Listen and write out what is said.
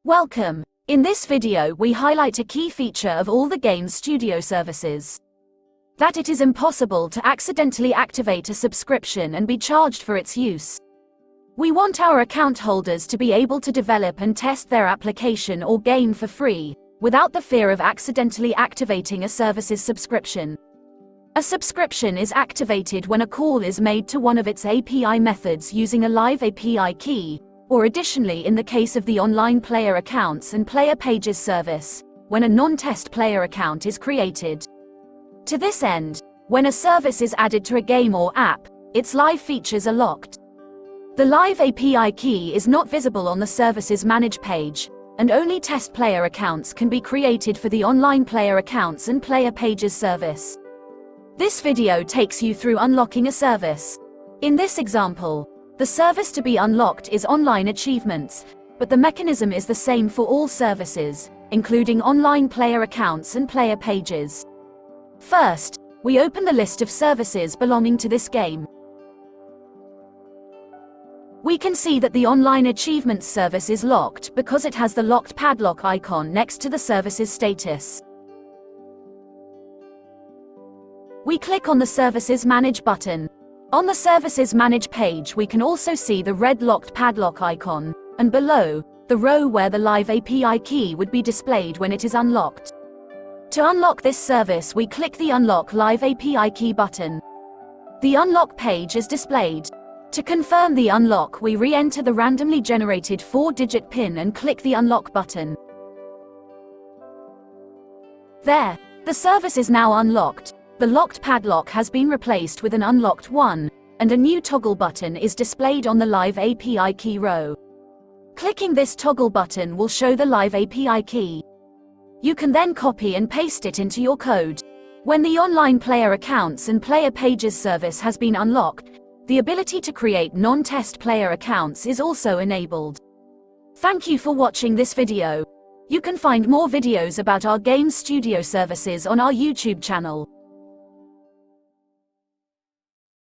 Welcome. In this video we highlight a key feature of all the game's studio services. That it is impossible to accidentally activate a subscription and be charged for its use. We want our account holders to be able to develop and test their application or game for free, without the fear of accidentally activating a service's subscription. A subscription is activated when a call is made to one of its API methods using a live API key, or additionally in the case of the online player accounts and player pages service, when a non-test player account is created. To this end, when a service is added to a game or app, its live features are locked. The live API key is not visible on the service's manage page, and only test player accounts can be created for the online player accounts and player pages service. This video takes you through unlocking a service. In this example, the service to be unlocked is online achievements, but the mechanism is the same for all services, including online player accounts and player pages. First, we open the list of services belonging to this game. We can see that the online achievements service is locked because it has the locked padlock icon next to the service's status. We click on the Services Manage button. On the Services Manage page we can also see the red locked padlock icon, and below, the row where the live API key would be displayed when it is unlocked. To unlock this service we click the Unlock Live API Key button. The unlock page is displayed. To confirm the unlock we re-enter the randomly generated 4-digit PIN and click the Unlock button. There, the service is now unlocked. The locked padlock has been replaced with an unlocked one, and a new toggle button is displayed on the live API key row. Clicking this toggle button will show the live API key. You can then copy and paste it into your code. When the online player accounts and player pages service has been unlocked, the ability to create non-test player accounts is also enabled. Thank you for watching this video. You can find more videos about our game studio services on our YouTube channel.